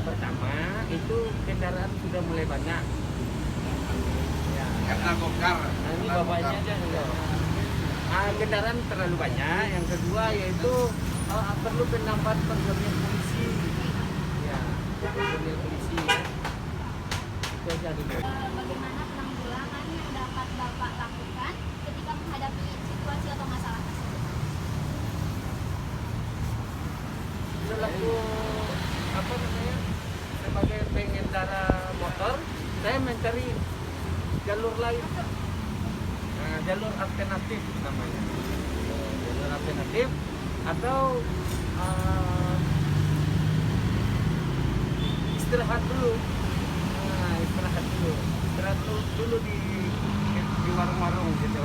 pertama itu kendaraan sudah mulai banyak. Ya. Karena bongkar. Nah, ini bapaknya aja juga. Kendaraan terlalu banyak. Yang kedua yaitu perlu penambahan personil polisi. Ya, personil polisi. Ya. Itu aja dulu. Bagaimana penanggulangan yang dapat Bapak lakukan ketika menghadapi situasi atau masalah tersebut? Selaku apa namanya, sebagai pengendara motor, saya mencari jalur lain, jalur alternatif namanya, jalur alternatif atau istirahat dulu, istirahat dulu di warung-warung gitu,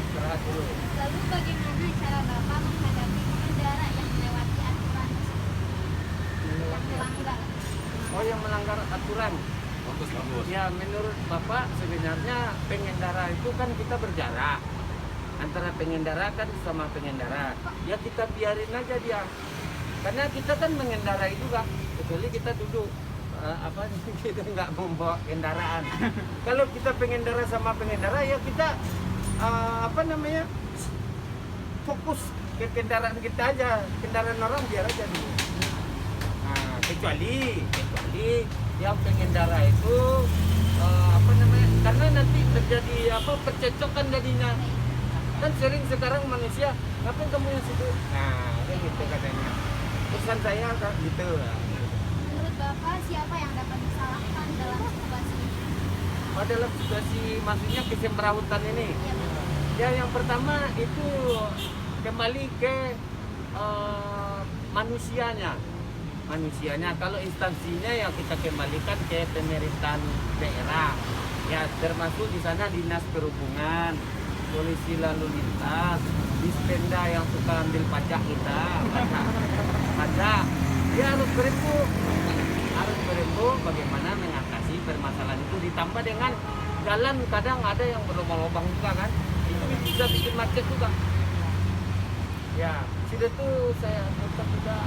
istirahat dulu. Lalu bagaimana cara Bapak menghadapi pengendara yang melewati aturan tersebut? Yang melanggar. Oh, yang melanggar aturan. Bagus. Ya, menurut Bapak sebenarnya pengendara itu kan kita berjarak antara pengendara kan sama pengendara. Ya kita biarin aja dia. Karena kita kan mengendarai juga, kecuali kita duduk kita nggak membawa kendaraan. Kalau kita pengendara sama pengendara ya kita fokus ke kendaraan kita aja, kendaraan orang biar aja dulu. Nah, kecuali yang pengendara itu karena nanti terjadi percecokan jadinya. Kan sering sekarang manusia, ngapain kamu yang situ? Nah, kayak gitu katanya. Pesan saya kan gitu. Menurut Bapak siapa yang dapat disalahkan dalam situasi ini? Dalam situasi maksudnya kesemrawutan ini. Iya, betul. Ya, yang pertama itu kembali ke manusianya. Kalau instansinya yang kita kembalikan ke pemerintahan daerah. Ya, termasuk di sana dinas perhubungan, polisi lalu lintas, dispenda yang suka ambil pajak kita, pajak. Dia harus berempu bagaimana mengatasi permasalahan itu, ditambah dengan jalan kadang ada yang berlubang-lubang juga kan, itu bisa bikin macet juga. Ya, sudah tuh saya minta juga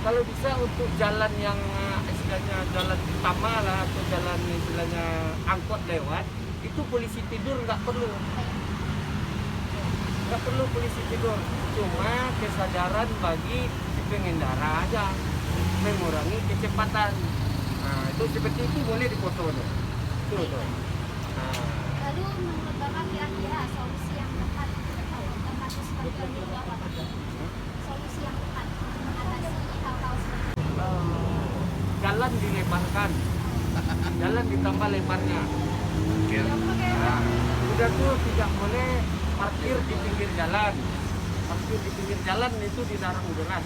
kalau bisa untuk jalan yang istilahnya jalan utama lah atau jalan istilahnya angkot lewat, itu polisi tidur nggak perlu polisi tidur, cuma kesadaran bagi si pengendara aja mengurangi kecepatan. Nah, itu seperti itu boleh dipoto tuh. Lalu menurut Bapak kira-kira solusi yang tepat dalam kasus seperti ini itu apa? Solusi yang tepat mengatasi hal-hal seperti ini. Jalan dilebarkan, jalan ditambah lebarnya. Nah, udah tuh tidak boleh parkir di pinggir jalan. Parkir di pinggir jalan itu dilarang deras,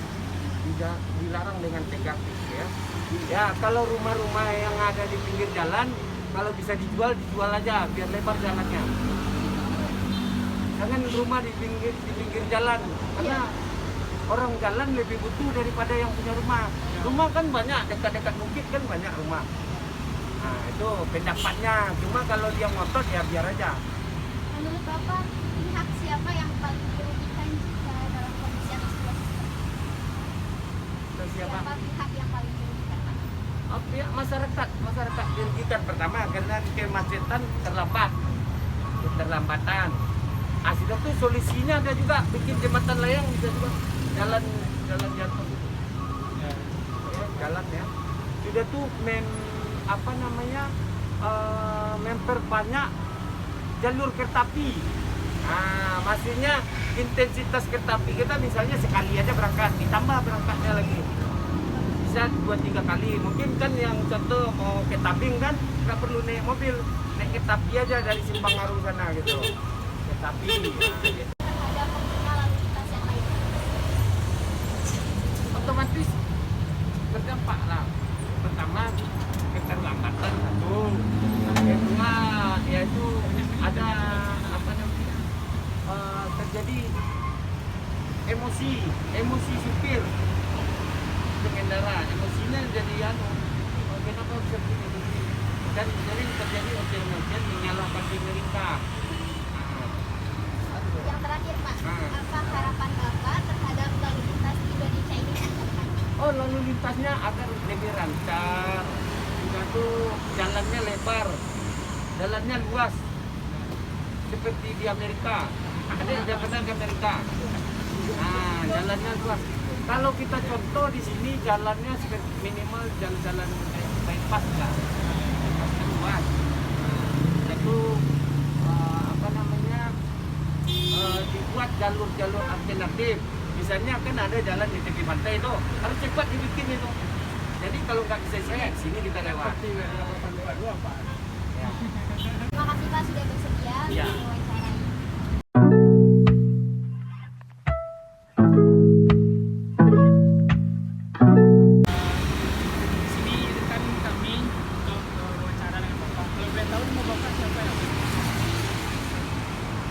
dilarang dengan tegas ya. Ya, kalau rumah-rumah yang ada di pinggir jalan, kalau bisa dijual aja biar lebar jalannya. Jangan rumah di pinggir jalan, karena orang jalan lebih butuh daripada yang punya rumah. Rumah kan banyak, dekat-dekat bukit kan banyak rumah. Nah, itu pendapatnya. Cuma kalau dia ngotot ya biar aja. Menurut Bapak, pihak siapa yang paling dirugikan jika dalam kondisi atau situasi seperti ini? Terus siapa? Siapa pihak yang paling dirugikan, Pak? Pihak masyarakat dirugikan pertama karena kemacetan keterlambatan. Sudah tuh solusinya ada juga, bikin jembatan layang bisa juga, jalan jatuh ya, jalan ya. Sudah tuh memperbanyak jalur kereta api. Nah, maksudnya intensitas kereta api kita misalnya sekali aja berangkat, ditambah berangkatnya lagi. Bisa 2-3 kali. Mungkin kan yang contoh mau ke Tabing kan nggak perlu naik mobil, naik kereta api aja dari Simpang Aru sana gitu. Kereta api. Gitu. Terhadap pengguna lalu lintas yang lain. Otomatis berdampak lah. Pertama keterlambatan satu. Kedua yaitu ada terjadi emosi supir pengendara, emosinya jadi kenapa bisa begini, dan sering terjadi hujan menyalahkan pemerintah. Yang terakhir, Pak, apa harapan Bapak terhadap lalu lintas di Indonesia ini ke depan? Oh, lalu lintasnya agar lebih lancar. Udah tuh jalannya lebar, jalannya luas, seperti di Amerika. Ada yang pernah ke Amerika. Nah, jalannya luas. Kalau kita contoh di sini jalannya seperti minimal jalan-jalan bypass lah, bypassnya luas. Itu apa namanya, dibuat jalur-jalur alternatif. Misalnya kan ada jalan di tepi pantai itu, harus cepat dibikin itu. Jadi kalau nggak bisa sini kita lewat. Ya. Terima kasih Pak sudah bersedia Iya. diwawancara. Sini kan kami untuk wawancara dengan Bapak. Kalau boleh tahu nama Bapak siapa ya?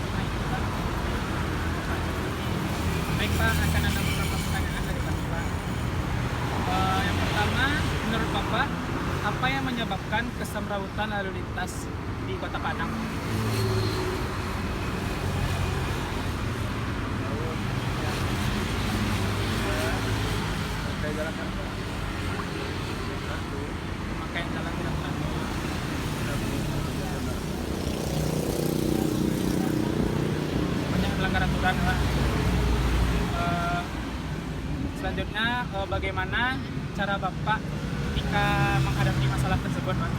Nah, itu Pak. Baik Pak, akan ada beberapa pertanyaan dari kami Pak. Yang pertama, menurut Bapak, apa yang menyebabkan kesemrawutan lalu lintas di Kota Padang? Memakai jalan tidak teratur. Banyak melanggar aturan Pak. Selanjutnya, bagaimana cara Bapak ketika menghadapi masalah tersebut Pak?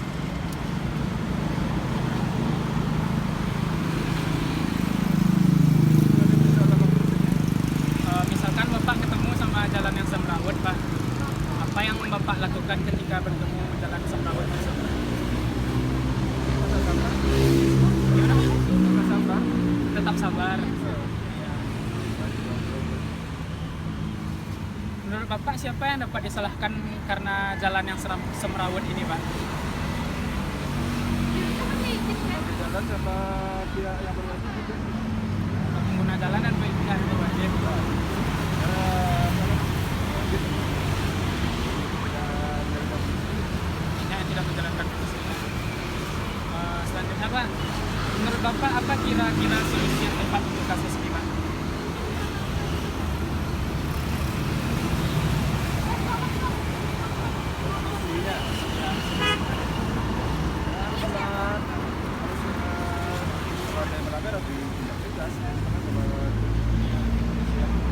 Misalkan Bapak ketemu sama jalan yang semrawut Pak, apa yang Bapak lakukan ketika bertemu jalan semrawut tersebut? Gimana Pak? Tetap sabar. Menurut Bapak siapa yang dapat disalahkan karena jalan yang semrawut ini Pak? Jalan sama pihak yang berwajib itu. Pengguna jalan dan pihak yang berwajib. Yang tidak menjalankan fungsinya. Selanjutnya Pak, menurut Bapak apa kira-kira solusi yang tepat untuk kasus ini Pak?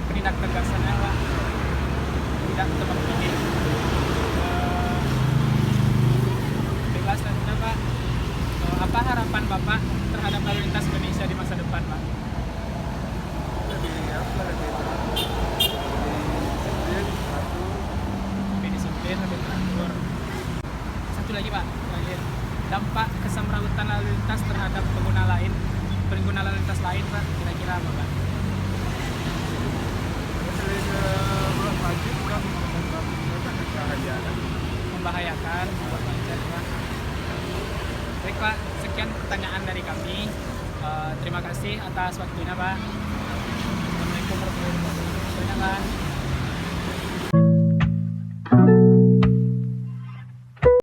Penindak tegasannya Pak, tidak tebang pilih. Bebas selanjutnya Pak, apa harapan Bapak terhadap lalu lintas Indonesia di masa depan Pak? Lebih disiplin, lebih teratur. Satu lagi Pak, terakhir. Dampak kesemrawutan lalu lintas terhadap pengguna lalu lintas lain Pak, kira-kira apa Pak? Membahayakan Pak. Baik Pak, sekian pertanyaan dari kami. Terima kasih atas waktunya Pak. Assalamualaikum warahmatullahi wabarakatuh Pak.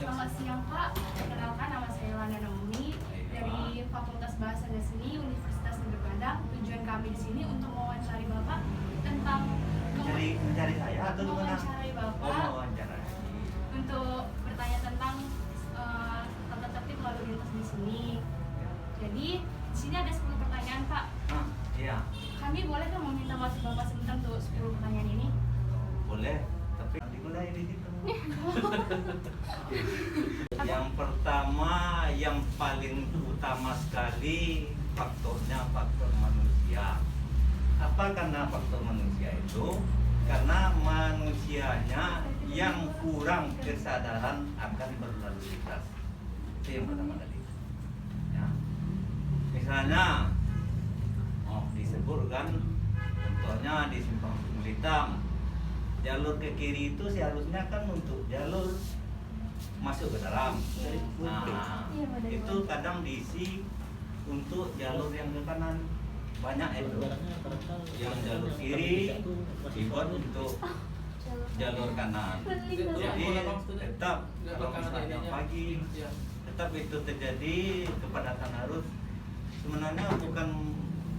Selamat siang Pak, perkenalkan nama saya Lana Naomi dari Fakultas Bahasa dan Seni Universitas Negeri Padang. Tujuan kami di sini untuk mewawancari Bapak tentang mencari saya atau gimana? mewawancari Bapak wawancara. untuk bertanya tentang tata tertib lalu lintas di sini. Jadi di sini ada 10 pertanyaan Pak. Iya, Kami boleh kan meminta waktu Bapak sebentar untuk 10 pertanyaan ini? boleh. Tapi nanti mulai di situ. Yang pertama, yang paling utama sekali faktornya faktor manusia. Apa karena faktor manusia itu? Karena manusianya yang kurang kesadaran akan berlalu lintas. Itu yang pertama tadi. Ya. Misalnya, disebutkan contohnya di Simpang Hitam, jalur ke kiri itu seharusnya kan untuk jalur masuk ke dalam. Nah, itu kadang diisi untuk jalur yang ke kanan. Banyak itu yang jalur kiri dibuat untuk jalur kanan. Jadi tetap kalau misalnya pagi tetap itu terjadi kepadatan arus. Sebenarnya bukan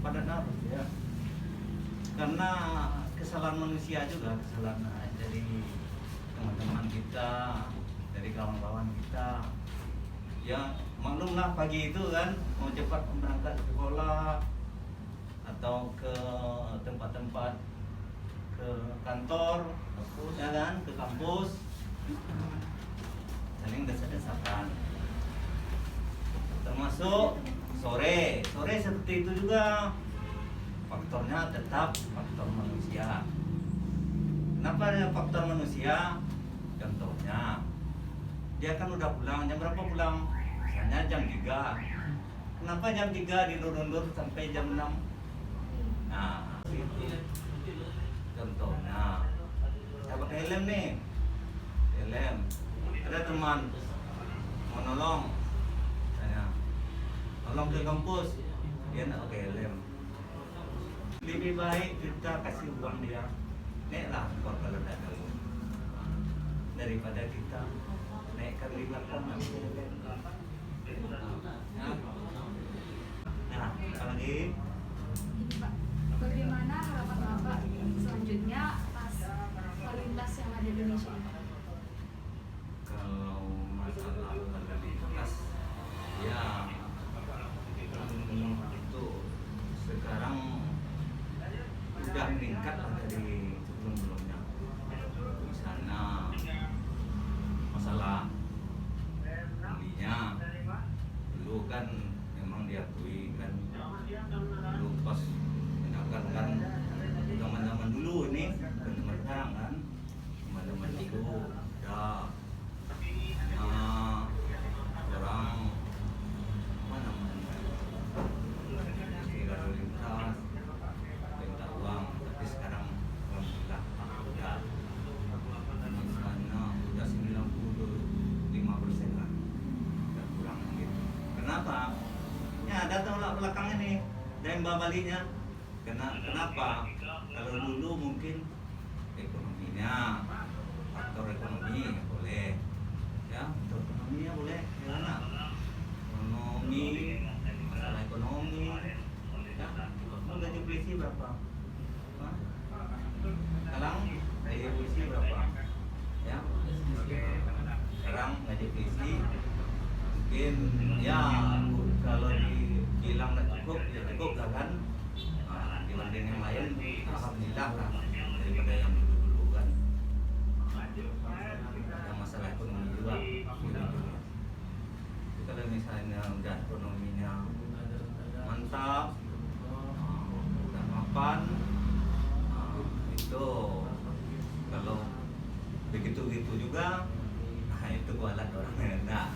padat arus ya, karena kesalahan manusia juga, kesalahan dari teman-teman kita, dari kawan-kawan kita. Ya maklumlah pagi itu kan mau cepat berangkat ke sekolah atau ke tempat-tempat, ke kantor, ya kan, ke kampus, saling desak-desakan. Termasuk sore seperti itu juga. Faktornya tetap faktor manusia. Kenapa ada faktor manusia? Contohnya, dia kan udah pulang, jam berapa pulang? Misalnya jam 3. Kenapa jam 3 diundur-undur sampai jam 6? Nah, itu contohnya. Saya pakai helm nih. Helm. Ada teman mau nolong. Saya nolong ke kampus. Dia nak pakai helm. Lebih baik kita kasih uang dia. Naiklah kalau tidak tahu. Daripada kita naikkan di belakang. Nah, apa lagi? Ini Pak, bagaimana harapan Bapak selanjutnya atas lalu lintas yang ada di Indonesia ini, Pak? Kalau masalah lalu lintas, ya itu sekarang sudah meningkat dari sebelum-sebelumnya. Misalnya masalah pembelinya, dulu kan memang diakui kan, dulu pas misalkan kan zaman-zaman dulu ini bukan zaman sekarang kan, zaman-zaman dulu ada orang apa namanya lalu lintas minta uang, tapi sekarang alhamdulillah udah misalnya udah 95% lah, udah kurang gitu. Kenapa? Ya datanglah belakang ini dan balinya. Kenapa? Kalau dulu mungkin ekonominya, faktor ekonomi boleh, ya faktor ekonominya boleh, karena ekonomi, masalah ekonomi, ya mau gaji polisi berapa? Hah? Sekarang gaji polisi berapa? Ya, sekarang gaji polisi mungkin ya kalau dibilang nggak cukup ya cukup lah kan. Nah, dibanding yang lain alhamdulillah lah daripada yang dulu kan. Yang masalah ekonomi juga kalau misalnya udah ekonominya mantap, udah mapan, itu kalau begitu-gitu juga, nah itu kualat orangnya. Nah,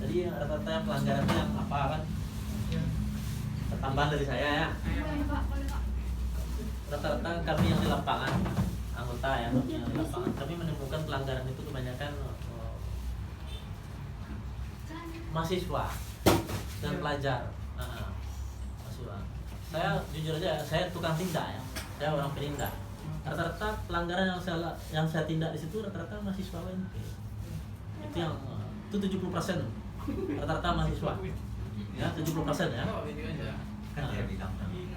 Tadi yang rata-rata yang pelanggarannya yang apa kan? Tambahan dari saya ya. Boleh Pak, boleh Pak. Rata-rata kami yang di lapangan, anggota ya, yang di lapangan, kami menemukan pelanggaran itu kebanyakan mahasiswa dan pelajar. Mahasiswa. Saya jujur aja, saya tukang tindak ya. Saya orang penindak. Rata-rata pelanggaran yang saya tindak di situ rata-rata mahasiswa UNP. Itu yang itu 70%. Rata-rata mahasiswa. Ya, 70% ya. kan dia bilang tadi